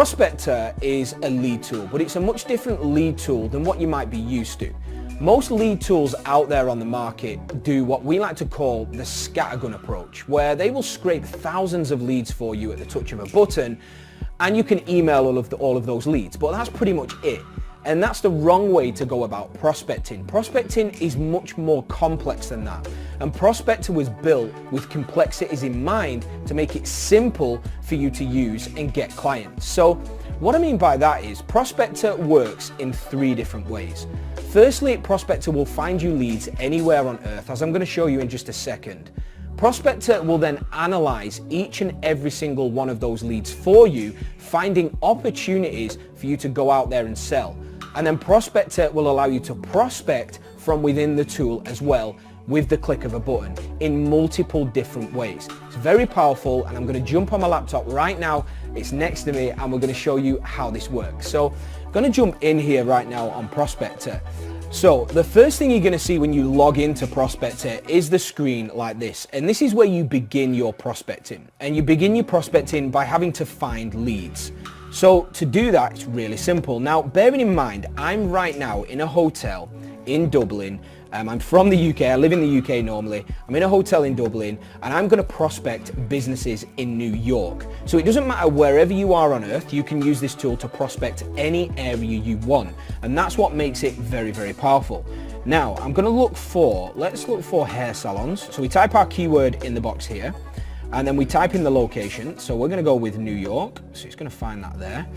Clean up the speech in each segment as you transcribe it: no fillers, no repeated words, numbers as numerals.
Prospectrr is a lead tool, but it's a much different lead tool than what you might be used to. Most lead tools out there on the market do what we like to call the scattergun approach, where they will scrape thousands of leads for you at the touch of a button, and you can email all of those leads, but that's pretty much it. And that's the wrong way to go about prospecting. Prospecting is much more complex than that. And Prospectrr was built with complexities in mind to make it simple for you to use and get clients. So what I mean by that is Prospectrr works in 3 different ways. Firstly, Prospectrr will find you leads anywhere on earth, as I'm going to show you in just a second. Prospectrr will then analyze each and every single one of those leads for you, finding opportunities for you to go out there and sell. And then Prospectrr will allow you to prospect from within the tool as well with the click of a button in multiple different ways. It's very powerful, and I'm going to jump on my laptop right now. It's next to me and we're going to show you how this works. So I'm going to jump in here right now on Prospectrr. So the first thing you're going to see when you log into Prospectrr is the screen like this, and this is where you begin your prospecting. And you begin your prospecting by having to find leads. So to do that, it's really simple. Now, bearing in mind, I'm right now in a hotel in Dublin. I'm from the UK, I live in the UK normally. I'm in a hotel in Dublin, and I'm going to prospect businesses in New York. So it doesn't matter wherever you are on earth, you can use this tool to prospect any area you want. And that's what makes it very, very powerful. Now, I'm going to let's look for hair salons. So we type our keyword in the box here, and then we type in the location. So we're going to go with New York. So it's going to find that there.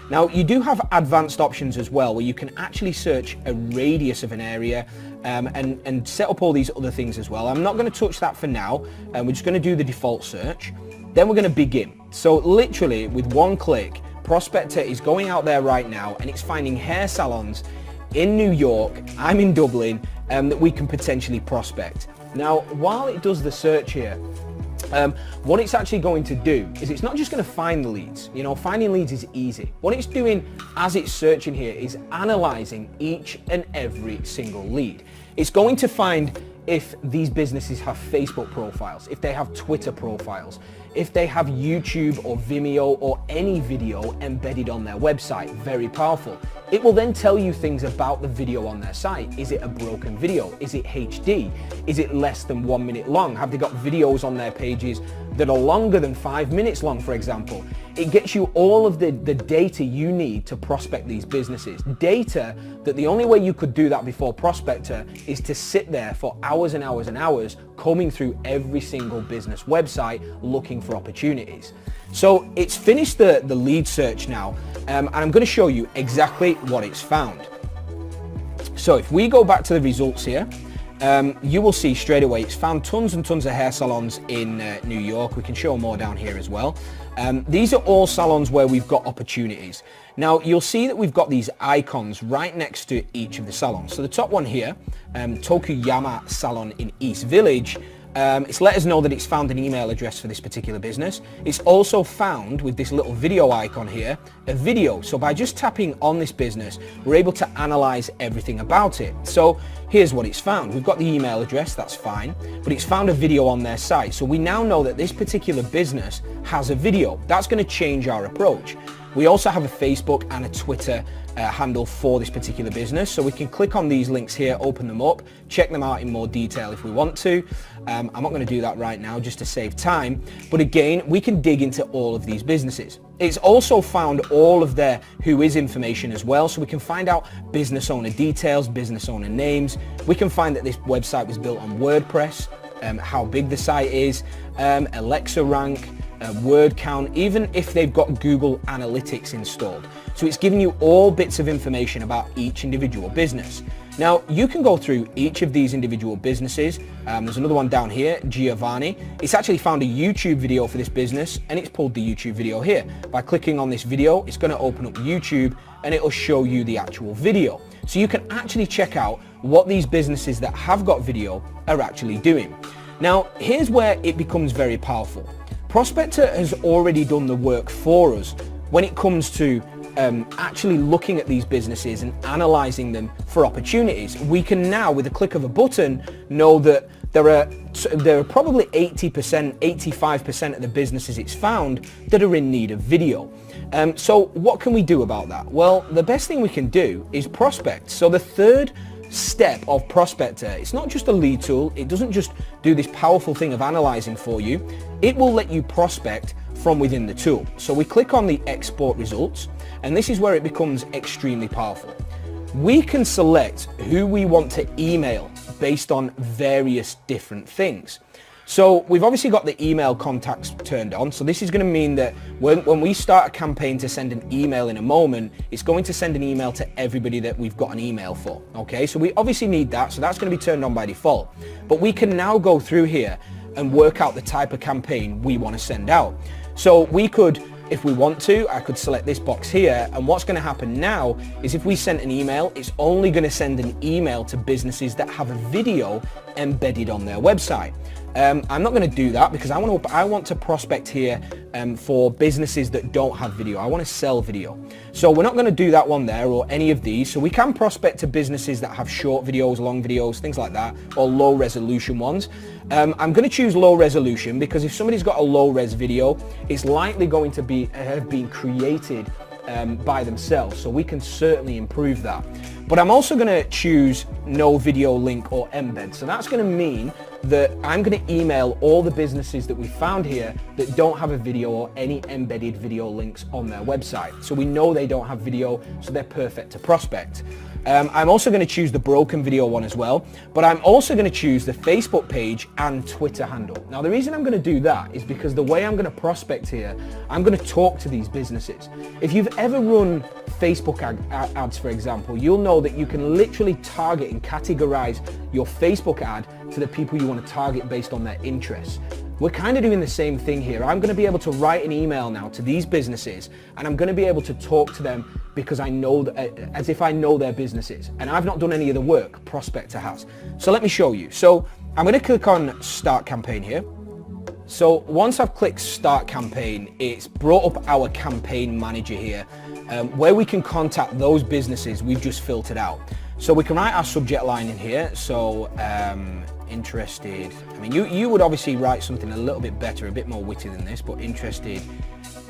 Now, you do have advanced options as well, where you can actually search a radius of an area and set up all these other things as well. I'm not going to touch that for now. We're just going to do the default search. Then we're going to begin. So literally with one click, Prospectrr is going out there right now, and it's finding hair salons in New York. I'm in Dublin, that we can potentially prospect. Now, while it does the search here, what it's actually going to do is it's not just going to find the leads. You know, finding leads is easy. What it's doing as it's searching here is analyzing each and every single lead. It's going to find if these businesses have Facebook profiles, if they have Twitter profiles, if they have YouTube or Vimeo or any video embedded on their website. Very powerful. It will then tell you things about the video on their site. Is it a broken video? Is it HD? Is it less than 1 minute long? Have they got videos on their pages that are longer than 5 minutes long, for example? It gets you all of the data you need to prospect these businesses. Data that the only way you could do that before Prospectrr is to sit there for hours and hours and hours combing through every single business website looking for opportunities. So it's finished the lead search now, and I'm going to show you exactly what it's found. So if we go back to the results here, you will see straight away it's found tons and tons of hair salons in New York. We can show more down here as well. These are all salons where we've got opportunities. Now you'll see that we've got these icons right next to each of the salons. So the top one here, Tokuyama Salon in East Village, it's let us know that it's found an email address for this particular business. It's also found, with this little video icon here, a video. So by just tapping on this business, we're able to analyze everything about it. So here's what it's found. We've got the email address, that's fine, but it's found a video on their site. So we now know that this particular business has a video. That's going to change our approach. We also have a Facebook and a Twitter handle for this particular business, so we can click on these links here, open them up, check them out in more detail if we want to. I'm not going to do that right now just to save time, but again, we can dig into all of these businesses. It's also found all of their who is information as well, so we can find out business owner details, business owner names. We can find that this website was built on WordPress, how big the site is, Alexa rank, word count, even if they've got Google Analytics installed. So it's giving you all bits of information about each individual business. Now you can go through each of these individual businesses. There's another one down here, Giovanni. It's actually found a YouTube video for this business, and it's pulled the YouTube video here. By clicking on this video, it's going to open up YouTube and it will show you the actual video. So you can actually check out what these businesses that have got video are actually doing. Now here's where it becomes very powerful. Prospectrr has already done the work for us when it comes to actually looking at these businesses and analyzing them for opportunities. We can now, with a click of a button, know that there are probably 80%, 85% of the businesses it's found that are in need of video. So what can we do about that? Well, the best thing we can do is prospect. So the third step of Prospectrr, it's not just a lead tool. It doesn't just do this powerful thing of analyzing for you. It will let you prospect from within the tool. So we click on the export results, and this is where it becomes extremely powerful. We can select who we want to email based on various different things. So we've obviously got the email contacts turned on. So this is going to mean that when we start a campaign to send an email in a moment, it's going to send an email to everybody that we've got an email for. Okay, so we obviously need that. So that's going to be turned on by default. But we can now go through here and work out the type of campaign we want to send out. So we could, if we want to, I could select this box here, and what's going to happen now is if we send an email, it's only going to send an email to businesses that have a video embedded on their website. I'm not going to do that because I want to prospect here for businesses that don't have video. I want to sell video. So we're not going to do that one there or any of these. So we can prospect to businesses that have short videos, long videos, things like that, or low resolution ones. I'm going to choose low resolution because if somebody's got a low res video, it's likely going to have been created by themselves, so we can certainly improve that. But I'm also going to choose no video link or embed. So that's going to mean that I'm going to email all the businesses that we found here that don't have a video or any embedded video links on their website. So we know they don't have video, so they're perfect to prospect. I'm also going to choose the broken video one as well, but I'm also going to choose the Facebook page and Twitter handle. Now the reason I'm going to do that is because the way I'm going to prospect here, I'm going to talk to these businesses. If you've ever run Facebook ads, for example, you'll know that you can literally target and categorize your Facebook ad to the people you want to target based on their interests. We're kind of doing the same thing here. I'm going to be able to write an email now to these businesses, and I'm going to be able to talk to them because I know, as if I know their businesses, and I've not done any of the work, Prospectrr has. So let me show you. So I'm going to click on Start Campaign here. So once I've clicked Start Campaign, it's brought up our campaign manager here, where we can contact those businesses we've just filtered out. So we can write our subject line in here. So interested, I mean, you would obviously write something a little bit better, a bit more witty than this, but interested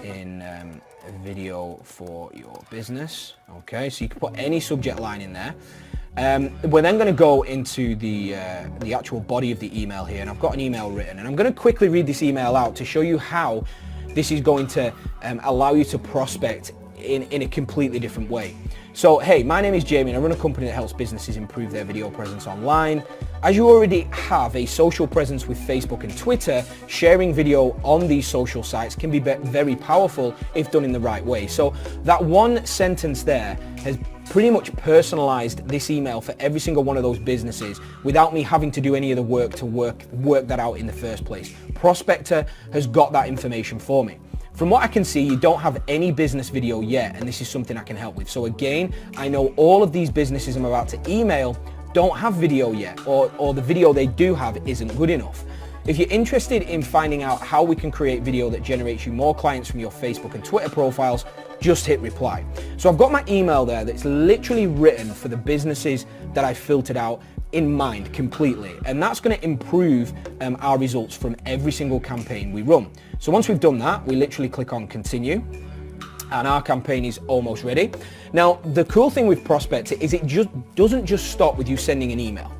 in a video for your business. Okay, so you can put any subject line in there. We're then going to go into the actual body of the email here, and I've got an email written, and I'm going to quickly read this email out to show you how this is going to allow you to prospect in a completely different way. So, hey, my name is Jamie and I run a company that helps businesses improve their video presence online. As you already have a social presence with Facebook and Twitter, sharing video on these social sites can be very powerful if done in the right way. So that one sentence there has pretty much personalized this email for every single one of those businesses without me having to do any of the work to work that out in the first place. Prospectrr has got that information for me. From what I can see, you don't have any business video yet, and this is something I can help with. So again, I know all of these businesses I'm about to email don't have video yet, or the video they do have isn't good enough. If you're interested in finding out how we can create video that generates you more clients from your Facebook and Twitter profiles, just hit reply. So I've got my email there that's literally written for the businesses that I filtered out in mind completely, and that's going to improve our results from every single campaign we run. So once we've done that, we literally click on continue, and our campaign is almost ready. Now the cool thing with Prospectrr is it just doesn't just stop with you sending an email.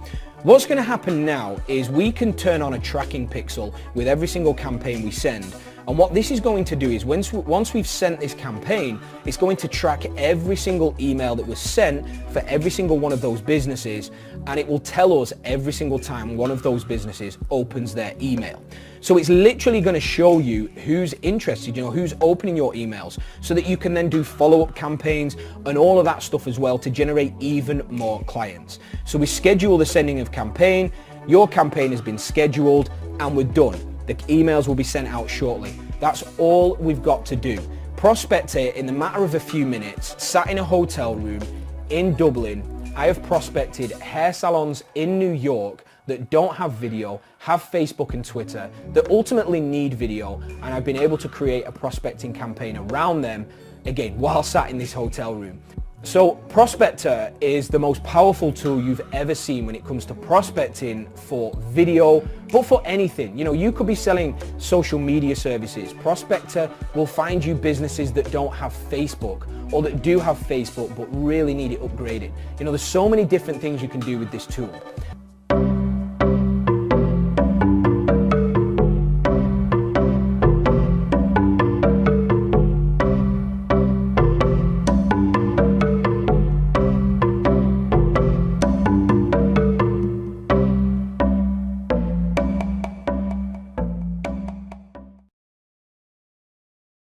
What's going to happen now is we can turn on a tracking pixel with every single campaign we send. And what this is going to do is once we've sent this campaign, it's going to track every single email that was sent for every single one of those businesses, and it will tell us every single time one of those businesses opens their email. So it's literally going to show you who's interested, who's opening your emails, so that you can then do follow-up campaigns and all of that stuff as well to generate even more clients. So we schedule the sending of campaign, your campaign has been scheduled, and we're done. The emails will be sent out shortly. That's all we've got to do. Prospectrr, in the matter of a few minutes, sat in a hotel room in Dublin. I have prospected hair salons in New York that don't have video, have Facebook and Twitter, that ultimately need video, and I've been able to create a prospecting campaign around them, again, while sat in this hotel room. So Prospectrr is the most powerful tool you've ever seen when it comes to prospecting for video, but for anything. You know, you could be selling social media services. Prospectrr will find you businesses that don't have Facebook or that do have Facebook but really need it upgraded. You know, there's so many different things you can do with this tool.